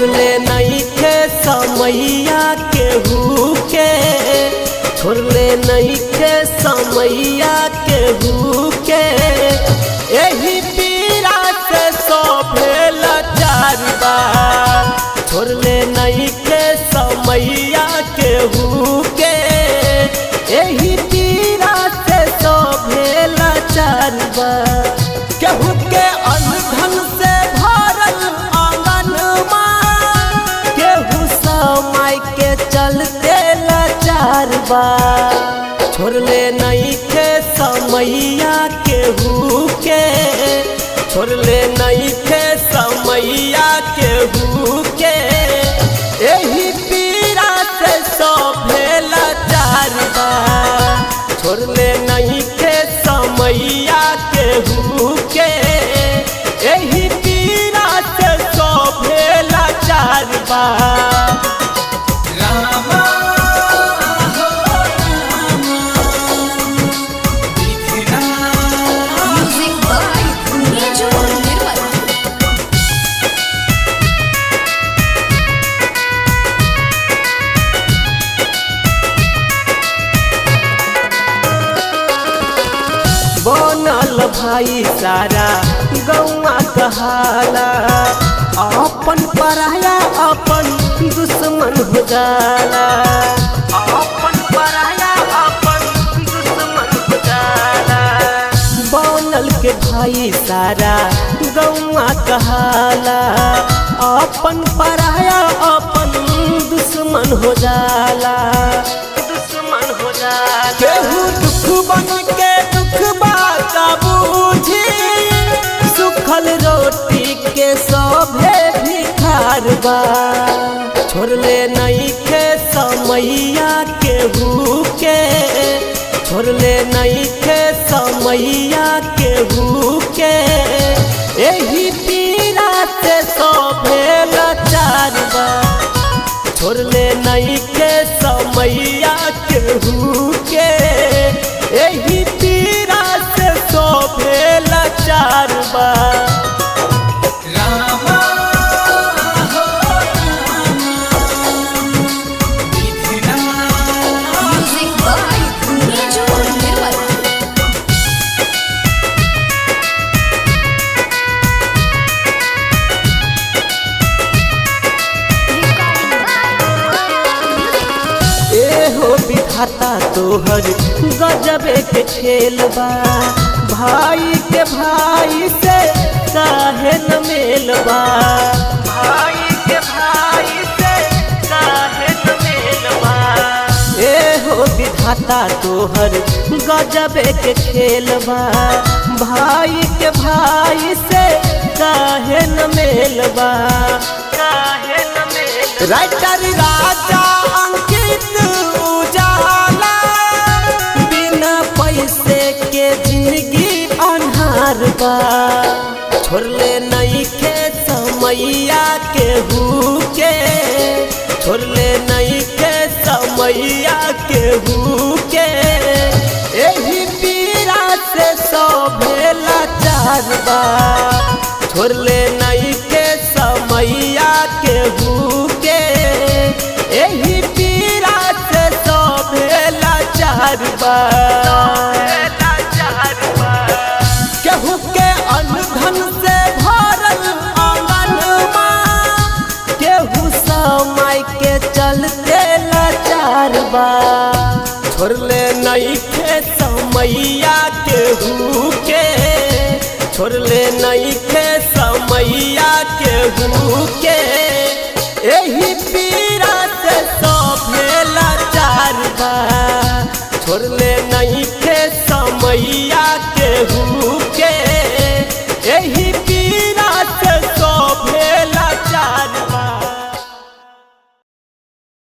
छोड़ले नहीं थे समैया केहू के, छोड़ले नहीं थे समैया केहू के। यही पीरा से सोभेल चारबा, छोड़ले नहीं थे समैया केहू के। यही पीरा से सोभेल चारबा। केहू के अनधन से भरल आंगनमा, केहू समय के चलते लाचारबा। छोड़ले नहीं थे समैया केहू के, छोड़ले नहीं थे समैया केहू के। यही पीरा से सोभेल चारबा, छोड़ले नहीं थे समैया केहू के। यही पीरा से सोभेल चारबा। बनल भाई सारा गौआ कहाला, अपन पराया अपन दुश्मन हो जाला। अपन पराया अपन दुश्मन हो जाला। बनल के भाई सारा गौआ कहाला, अपन पराया अपन दुश्मन हो जाला। दुश्मन हो जाला। केहू दुख बन के का बूझी, सुखल रोटी के सोभे भिखारबा। छोड़ले नहीं थे समैया केहू के, छोड़ले नहीं थे समैया केहू के। यही पीरा से सोभेल चारबा, छोड़ले नहीं थे समैया केहू के। यही पीरा से सोभेल चारबा। विधाता तोहर गजबे के खेलबा, भाई के भाई से काहे न मेलबा। भाई के भाई से काहे न मेलबा। एहो विधाता तोहर गजबे के खेलबा, भाई के भाई से काहे न मेलबा। काहे न मेलबा। राइटर राजा अंकित उजाला, बिना पैसे के जिंदगी अन्हार बा। छोड़ले नहीं थे समैया केहू के, छोड़ले नहीं थे समैया केहू के। यही पीरा से सोभेल चारबा, छोड़ले नहीं थे समैया केहू के। यही पीरा से सोभेल चारबा। केहू के अनधन से भरल आंगनमा, केहू समय के चलते लाचारबा। छोड़ले नहीं थे समैया केहू के, छोड़ले नहीं थे समैया केहू के। यही पीरा से सोभेल चारबा, छोड़ले नहीं थे समैया